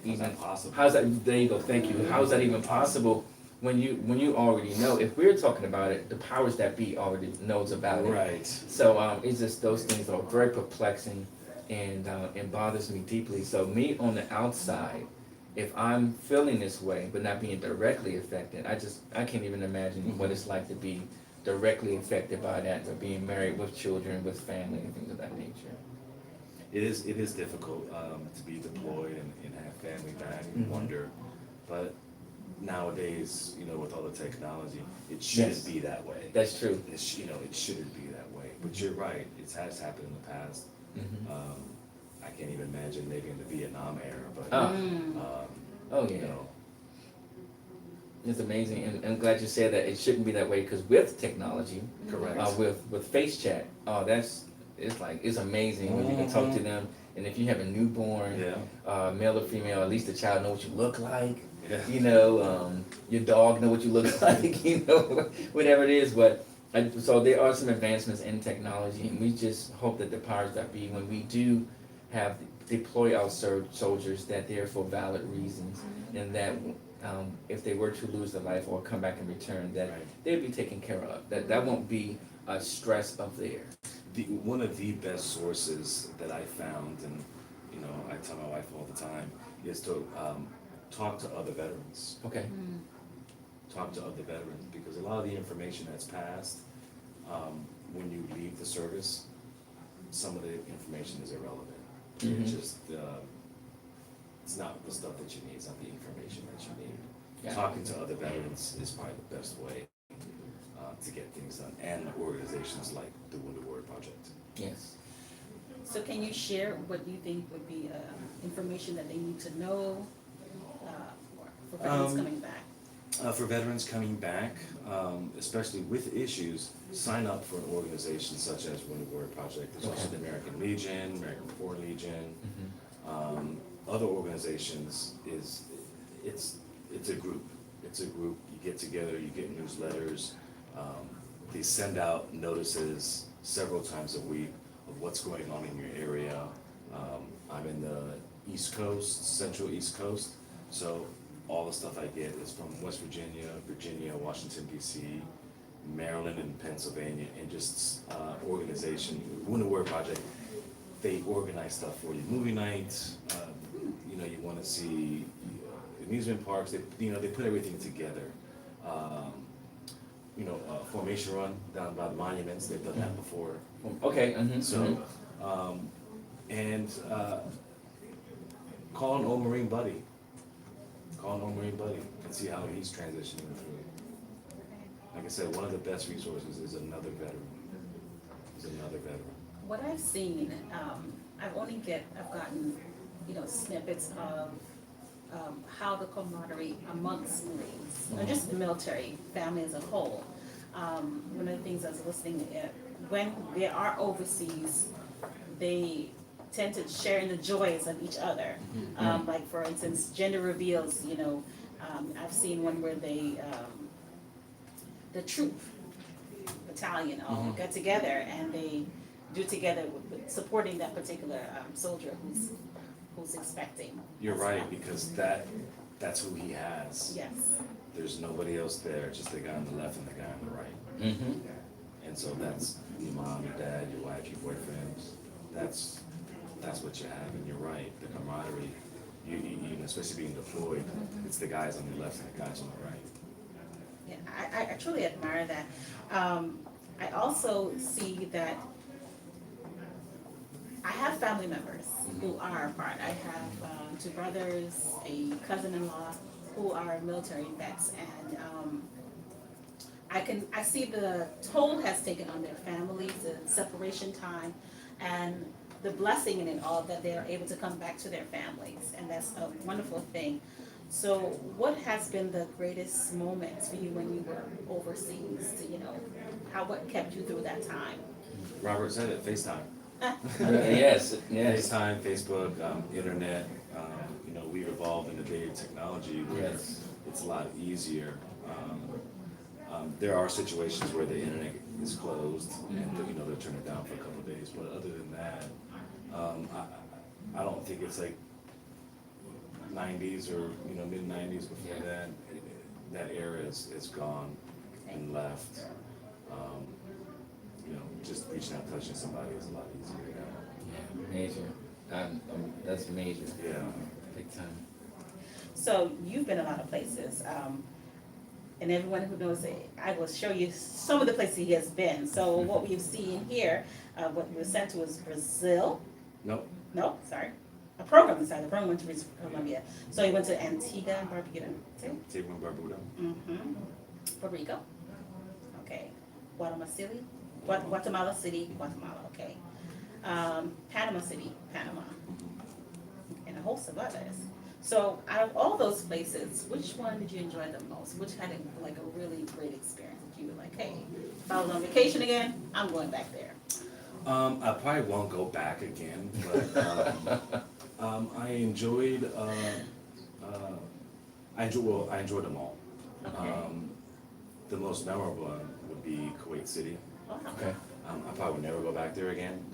Is that possible?
how's that? There you go. Thank you. How is that even possible when you already know? If we're talking about it, the powers that be already knows about it.
Right.
So it's just those things are very perplexing, and it bothers me deeply. So me on the outside, if I'm feeling this way but not being directly affected, I can't even imagine what it's like to be directly affected by that, or being married with children, with family, and things of that nature.
It is difficult to be deployed and have family back and wonder, but nowadays, you know, with all the technology, it shouldn't
Yes.
be that way.
That's true.
You know, it shouldn't be that way. But you're right, it has happened in the past. I can't even imagine maybe in the Vietnam era, but
Oh
you
yeah.
know,
It's amazing, and I'm glad you said that it shouldn't be that way, because with technology,
correct.
with face chat, it's amazing when you can talk to them, and if you have a newborn,
Yeah.
male or female, at least the child know what you look like.
Yeah.
You know, your dog know what you look like. You know, whatever it is. But so there are some advancements in technology, and we just hope that the powers that be, when we do have deploy our soldiers, that they're for valid reasons, and that if they were to lose their life or come back and return, that
Right.
they'll be taken care of. That won't be a stress of theirs.
One of the best sources that I found, and you know, I tell my wife all the time, is to talk to other veterans.
Okay.
Talk to other veterans, because a lot of the information that's passed when you leave the service, some of the information is irrelevant.
Mhm.
It's just it's not the stuff that you need. It's not the information that you need.
Yeah.
Talking to other veterans is probably the best way to get things done, and organizations like the Wounded Warrior Project.
Yes.
So can you share what you think would be information that they need to know for veterans coming back?
For veterans coming back, especially with issues, sign up for an organization such as Wounded Warrior Project. There's also the American Legion, American Foreign Legion. Other organizations it's a group. It's a group. You get together, you get newsletters. They send out notices several times a week of what's going on in your area. I'm in the East Coast, Central East Coast, so all the stuff I get is from West Virginia, Washington D.C., Maryland, and Pennsylvania, and just organization. Wounded Warrior Project, they organize stuff for you. Movie nights, you know, you want to see amusement parks. They put everything together. Formation run down by the monuments. They've done that before.
Okay.
So, call an old Marine buddy. Call an old Marine buddy and see how he's transitioning through. Like I said, one of the best resources is another veteran.
What I've seen, I've gotten, snippets of how the camaraderie amongst Marines, or just the military family as a whole. One of the things I was listening at, when they are overseas, they tend to share in the joys of each other. Like for instance, gender reveals, I've seen one where the troop battalion all get together and they do together with supporting that particular soldier who's expecting.
You're right, because that's who he has.
Yes.
There's nobody else there, just the guy on the left and the guy on the right. And so that's your mom, your dad, your wife, your boyfriend. That's what you have, and you're right. The camaraderie, you especially being deployed, it's the guys on the left and the guys on the right.
Yeah, I truly admire that. I also see that I have family members who are apart. I have 2 brothers, a cousin-in-law who are military vets, and I see the toll has taken on their families, the separation time, and the blessing in it all, that they're able to come back to their families, and that's a wonderful thing. So what has been the greatest moments for you when you were overseas, to, what kept you through that time?
Robert said it, FaceTime.
Yes, yes.
FaceTime, Facebook, internet, we've evolved in the day of technology where
Yes.
it's a lot easier. There are situations where the internet is closed and, they'll turn it down for a couple of days, but other than that, I don't think it's like 90s or, mid-90s before
Yeah.
that. That era is gone and left. Just reaching out, touching somebody is a lot easier now.
Yeah, major. That's major.
Yeah.
Big time.
So you've been a lot of places, and everyone who knows it, I will show you some of the places he has been. So what we've seen here, what we were sent to was Brazil.
Nope.
No, sorry. A program inside. The program went to Colombia. So he went to Antigua and Barbuda too.
Antigua and Barbuda.
Mm-hmm. Puerto Rico. Okay. Guatemala City, Guatemala. Okay. Panama City, Panama, and a host of others. So out of all those places, which one did you enjoy the most? Which had a really great experience that you were like, hey, if I was on vacation again, I'm going back there.
I probably won't go back again, but I enjoyed. I enjoyed them all.
Okay.
The most memorable one would be Kuwait City.
Oh,
Okay.
I probably would never go back there again,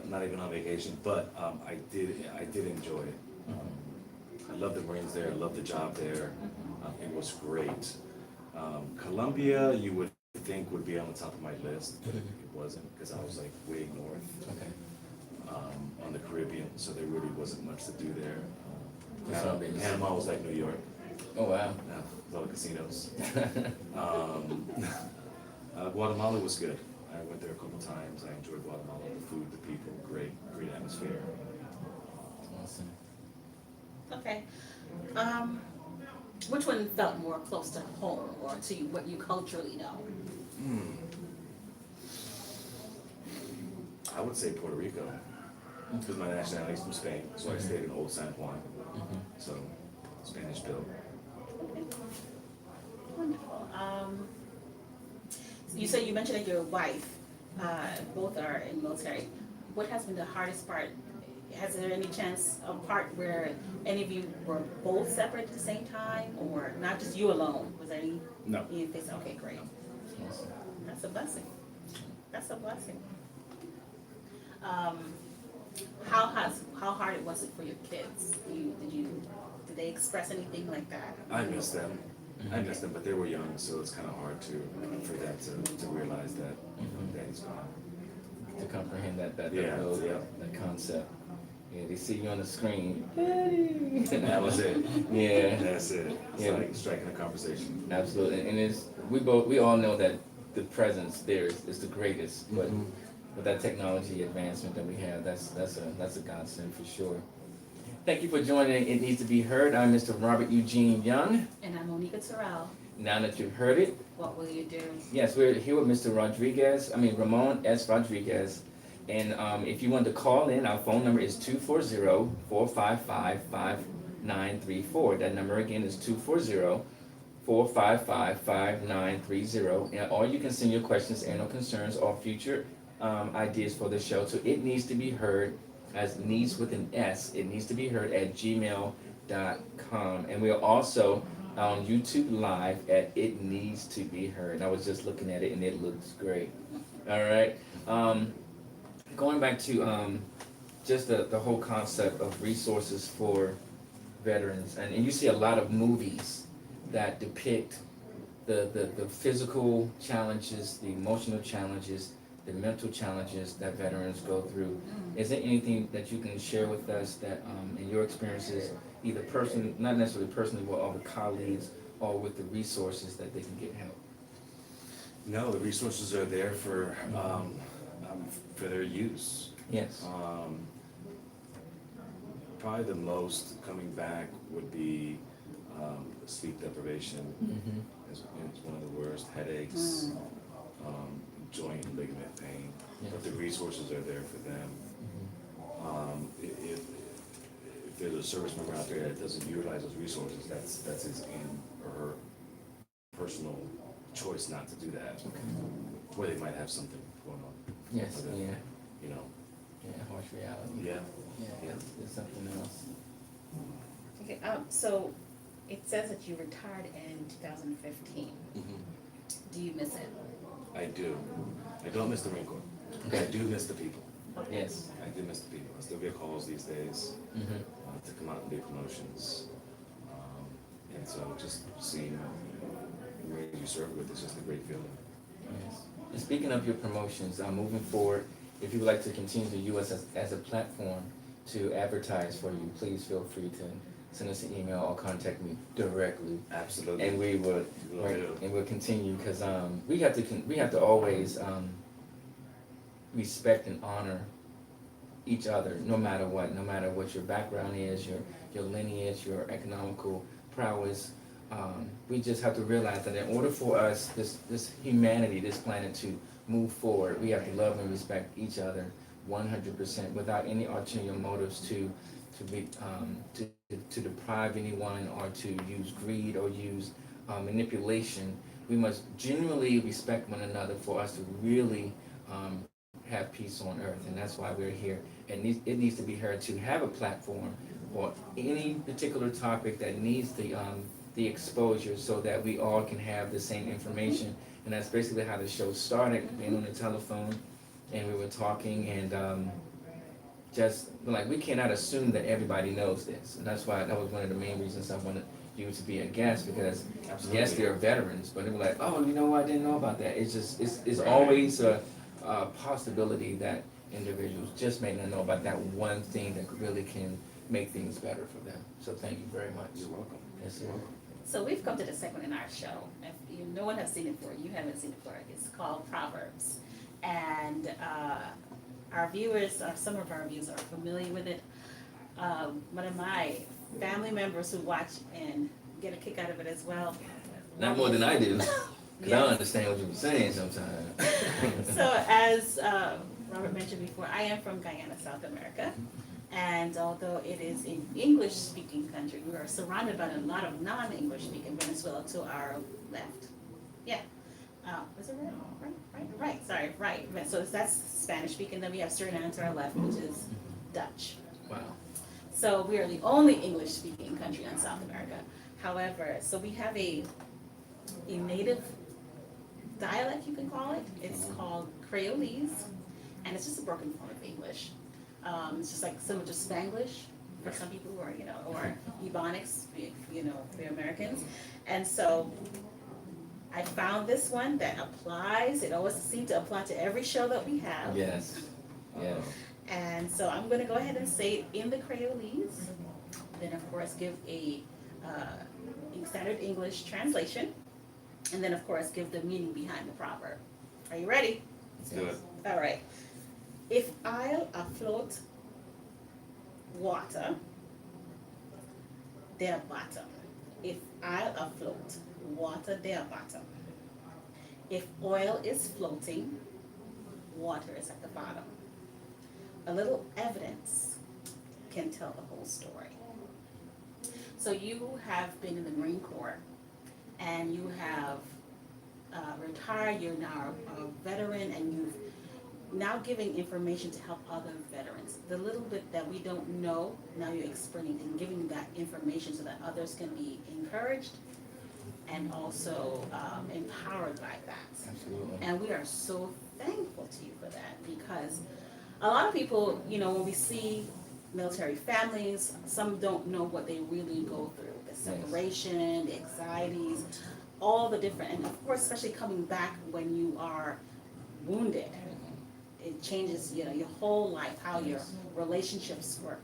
not even on vacation. But I did enjoy it. I love the Marines there. I love the job there. It was great. Colombia, you would think would be on the top of my list, but it wasn't because I was like way north
Okay.
on the Caribbean, so there really wasn't much to do there.
That's all big.
Panama was like New York,
Oh, wow.
a lot of casinos. Guatemala was good. I went there a couple times. I enjoyed Guatemala. The food, the people, great atmosphere.
Awesome.
Okay. Which one felt more close to home or to what you culturally know?
I would say Puerto Rico, because my nationality is from Spain, so I stayed in Old San Juan, so Spanish built.
Okay. Wonderful. You said you mentioned that your wife, both are in military. What has been the hardest part? Has there any chance of part where any of you were both separate at the same time, or not just you alone? Was there any?
No.
You face? Okay, great.
Awesome.
That's a blessing. That's a blessing. How hard was it for your kids? Did they express anything like that?
I miss them. I miss them, but they were young, so it's kind of hard for them to realize that Daddy's gone.
To comprehend that
Yeah,
real-
yeah.
that concept. Yeah, they see you on the screen. Daddy.
And that was it.
Yeah.
That's it. It's
Yeah.
like striking a conversation.
Absolutely, and we all know that the presence there is the greatest, but with that technology advancement that we have, that's a godsend for sure. Thank you for joining It Needs to Be Heard. I'm Mr. Robert Eugene Young.
And I'm Monica Terrell.
Now that you've heard it,
What will you do?
yes, we're here with Mr. Ramon S. Rodriguez. And if you want to call in, our phone number is 240-455-5934. That number again is 240-455-5930. Or you can send your questions and or concerns or future ideas for the show to It Needs to Be Heard, as needs with an S, it needs to be heard at gmail.com. And we are also on YouTube Live at It Needs to Be Heard. I was just looking at it and it looks great. All right. Going back to just the whole concept of resources for veterans, and you see a lot of movies that depict the physical challenges, the emotional challenges, the mental challenges that veterans go through. Is there anything that you can share with us that in your experiences, either not necessarily personally, but all the colleagues, or with the resources that they can get help?
No, the resources are there for their use.
Yes.
Probably the most coming back would be sleep deprivation. It's one of the worst. Headaches, joint and ligament pain.
Yes.
But the resources are there for them. If there's a service member out there that doesn't utilize those resources, that's his and or her personal choice not to do that. Or they might have something going on.
Yes,
Or that,
yeah,
You know,
yeah, harsh reality.
yeah.
Yeah,
Yeah.
there's something else.
Okay, so it says that you retired in 2015. Do you miss it?
I do. I don't miss the Marine Corps. I do miss the people.
Yes.
I do miss the people. I still get calls these days to come out and do promotions. And so just seeing where you serve with is just a great feeling.
Yes. And speaking of your promotions, moving forward, if you would like to continue to use us as a platform to advertise for you, please feel free to send us an email or contact me directly.
Absolutely.
And we would,
Will
right,
do.
and we'll continue because we have to always respect and honor each other, no matter what your background is, your lineage, your economical prowess. We just have to realize that in order for us, this humanity, this planet to move forward, we have to love and respect each other 100% without any ulterior motives to deprive anyone or to use greed or use manipulation. We must genuinely respect one another for us to really have peace on earth, and that's why we're here. And it needs to be heard to have a platform for any particular topic that needs the exposure, so that we all can have the same information. And that's basically how the show started, being on the telephone, and we were talking, and just like we cannot assume that everybody knows this, and that's why that was one of the main reasons I wanted you to be a guest, because
Absolutely.
yes, there are veterans, but they were like, oh, you know what, I didn't know about that. It's just it's always a possibility that individuals just may not know about that one thing that really can make things better for them. So thank you very much.
You're welcome.
Yes, sir.
So we've come to the segment in our show. If no one has seen it before, you haven't seen it before. It's called Proverbs, and our viewers, some of our viewers are familiar with it. One of my family members who watch and get a kick out of it as well.
Not more than I do, because I don't
Yes.
understand what you're saying sometimes.
So as Robert mentioned before, I am from Guyana, South America. And although it is an English-speaking country, we are surrounded by a lot of non-English speaking Venezuela to our left. Yeah. Is it right? Right, sorry, right. So that's Spanish-speaking, then we have Suriname to our left, which is Dutch.
Wow.
So we are the only English-speaking country in South America. However, so we have a native dialect, you can call it. It's called Creolese, and it's just a broken form of English. It's just like similar to Spanglish for some people who are, or Ebonics, for Americans. And so I found this one that applies. It always seems to apply to every show that we have.
Yes. Yes.
And so I'm going to go ahead and say it in the Creolese. Then, of course, give a standard English translation. And then, of course, give the meaning behind the proverb. Are you ready?
Let's do it.
All right. If I'll afloat water, their bottom. If I'll afloat water, their bottom. If oil is floating, water is at the bottom. A little evidence can tell the whole story. So you have been in the Marine Corps, and you have retired, you're now a veteran, and you've now giving information to help other veterans. The little bit that we don't know, now you're explaining and giving that information so that others can be encouraged and also empowered by that.
Absolutely.
And we are so thankful to you for that, because a lot of people, when we see military families, some don't know what they really go through. The separation, the anxieties, all the different, and of course, especially coming back when you are wounded. It changes, your whole life, how your relationships work.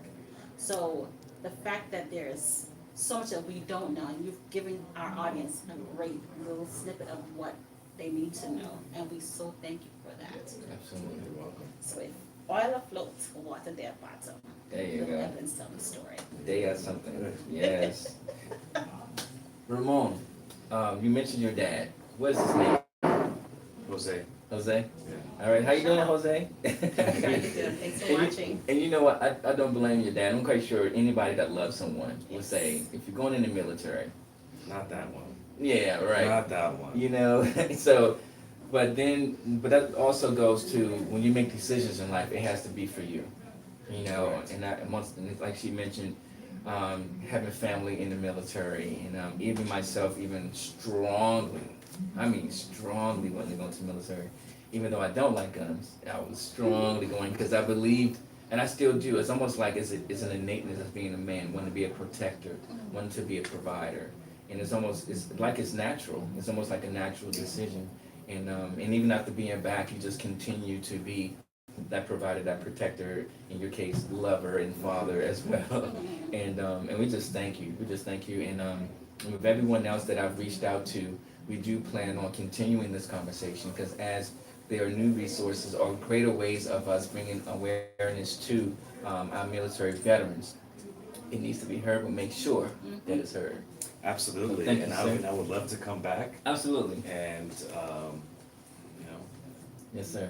So the fact that there's so much that we don't know, and you've given our audience a great little snippet of what they need to know, and we so thank you for that.
Absolutely. You're welcome.
So if oil afloat, water their bottom.
There you
Little
go.
evidence tell the story.
They got something. Yes. Ramon, you mentioned your dad. What's his name?
Well, Jose.
Jose?
Yeah.
All right, how you doing, Jose?
How you doing? Thanks for watching.
And you know what? I don't blame your dad. I'm quite sure anybody that loves someone will
Yes.
say, if you're going in the military,
Not that one.
yeah, right.
Not that one.
You know, so, but that also goes to when you make decisions in life, it has to be for you. You know,
Correct.
and like she mentioned, having family in the military, and even myself, even strongly wanting to go into the military. Even though I don't like guns, I was strongly going because I believed, and I still do. It's almost like it's an innateness of being a man, wanting to be a protector, wanting to be a provider, and it's like it's natural. It's almost like a natural decision, and even after being back, you just continue to be that provider, that protector, in your case, lover and father as well. And we just thank you. We just thank you. And with everyone else that I've reached out to, we do plan on continuing this conversation because as there are new resources or greater ways of us bringing awareness to our military veterans, it needs to be heard, but make sure that it's heard.
Absolutely.
Thank you,
And
sir.
I would love to come back
Absolutely.
and,
Yes, sir.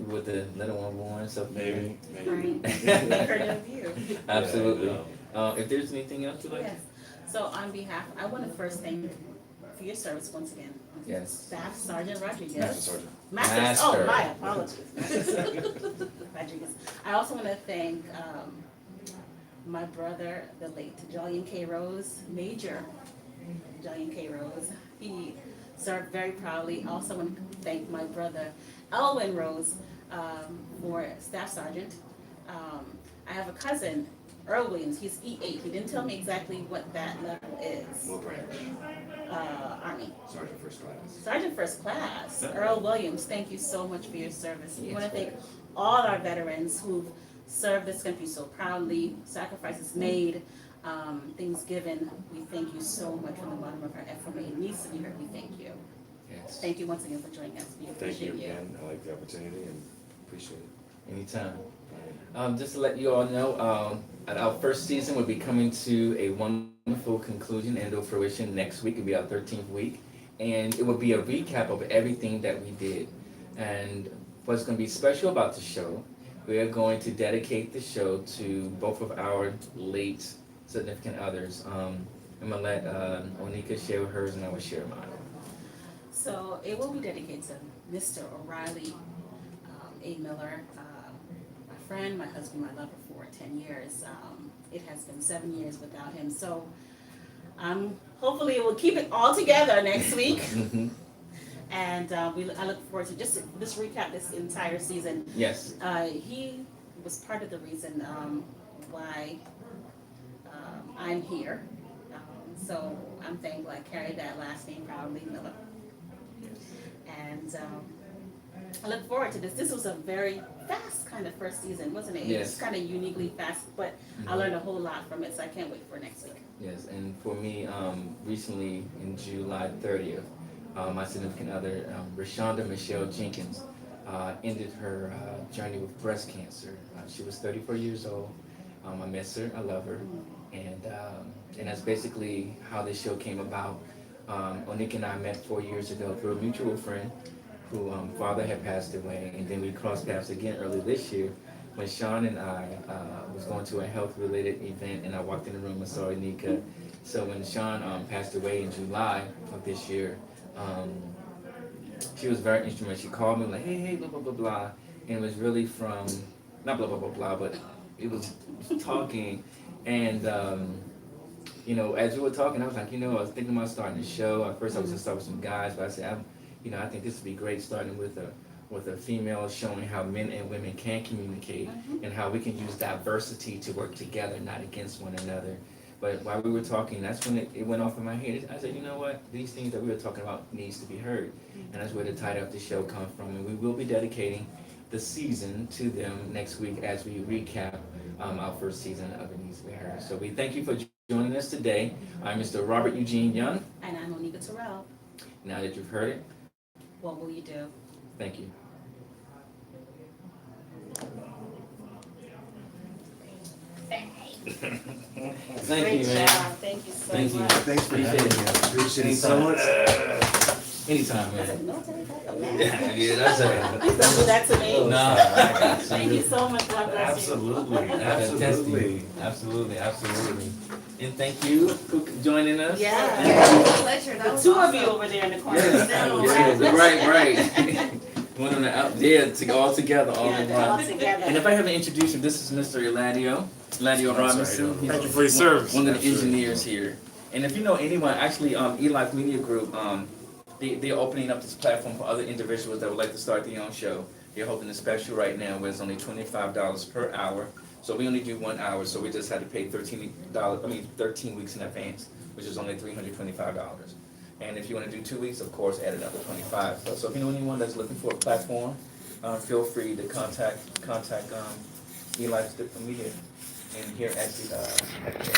With the little one born, so
maybe.
Right. Heard of you.
Absolutely.
Yeah,
If there's anything else you'd like
Yes. So on behalf, I want to first thank for your service once again.
Yes.
Staff Sergeant Rodriguez.
Master Sergeant.
Master. Oh,
Master.
my apologies. Master Sergeant Rodriguez. I also want to thank my brother, the late Jollian K. Rose, Major Jollian K. Rose. He served very proudly. I also want to thank my brother, Elwin Rose, for Staff Sergeant. I have a cousin, Earl Williams. He's E8. He didn't tell me exactly what that level is.
What branch?
Army.
Sergeant First Class.
Sergeant First Class,
Yeah.
Earl Williams, thank you so much for your service. We
Yes,
want to thank
brother.
all our veterans who've served this country so proudly, sacrifices made, things given. We thank you so much from the bottom of our heart. From it needs to be heard, we thank you.
Yes.
Thank you once again for joining us. We
Thank
appreciate
you
you.
again. I like the opportunity and appreciate it.
Anytime. Just to let you all know, our first season will be coming to a wonderful conclusion and to fruition next week. It'll be our 13th week. And it will be a recap of everything that we did. And what's going to be special about the show, we are going to dedicate the show to both of our late significant others. I'm going to let Onika share hers and I will share mine.
So it will be dedicated to Mr. O'Reilly A. Miller, my friend, my husband, my lover for 10 years. It has been 7 years without him. So hopefully we'll keep it all together next week. And I look forward to just recap this entire season.
Yes.
He was part of the reason why I'm here. So I'm thankful I carry that last name proudly, Miller. And I look forward to this. This was a very fast kind of first season, wasn't it?
Yes.
It was kind of uniquely fast, but I learned a whole lot from it, so I can't wait for next week.
Yes, and for me, recently in July 30th, my significant other, Rashonda Michelle Jenkins, ended her journey with breast cancer. She was 34 years old. I miss her, I love her, and that's basically how this show came about. Onika and I met 4 years ago through a mutual friend who father had passed away, and then we crossed paths again early this year when Sean and I was going to a health-related event, and I walked in the room and saw Onika. So when Sean passed away in July of this year, she was very instrumental. She called me like, hey, blah, blah, blah, blah, and it was really from, not blah, blah, blah, blah, but it was talking, and you know, as we were talking, I was like, I was thinking about starting a show. At first I was gonna start with some guys, but I said, I think this would be great starting with a female, showing how men and women can communicate and how we can use diversity to work together, not against one another. But while we were talking, that's when it went off in my head. I said, you know what? These things that we were talking about needs to be heard. And that's where the title of the show comes from. And we will be dedicating the season to them next week as we recap our first season of It Needs to Be Heard. So we thank you for joining us today. I'm Mr. Robert Eugene Young.
And I'm Onika Terrell.
Now that you've heard it,
What will you do?
thank you. Thank
Great
you, man.
job. Thank you so
Thank you.
much.
Thanks for
Appreciate
having
it.
me. I appreciate it so much.
Anytime,
I
man.
said, no, take that, a man.
Yeah, that's it.
Please don't do that to me.
Nah, I got you.
Thank you so much, God bless you.
Absolutely,
Fantastic.
absolutely.
Absolutely. And thank you for joining us.
Yeah.
Pleasure, that
The
was
two of
awesome.
you over there in the corner.
Yeah, right. One of the out there to go all together, all in
Yeah, all
one.
together.
And if I haven't introduced you, this is Mr. Eladio Robinson. He's
Thank you for your service.
one of the engineers here. And if you know anyone, actually, Eli Media Group, they're opening up this platform for other individuals that would like to start their own show. They're holding a special right now where it's only $25 per hour. So we only do 1 hour, so we just had to pay $13 weeks in advance, which is only $325. And if you want to do 2 weeks, of course, add another $25. So if you know anyone that's looking for a platform, feel free to contact Eli's Media and here at the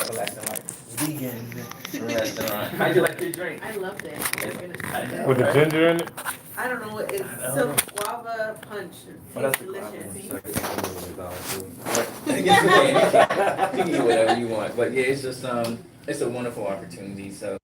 Everlasting Life Vegan Restaurant. How'd you like your drink?
I loved it.
I know,
With the
right?
ginger in it?
I don't know, it's
don't
some
know.
guava punch.
Oh, that's
It's
the guava
delicious.
You can get whatever you want, but yeah, it's just it's a wonderful opportunity. So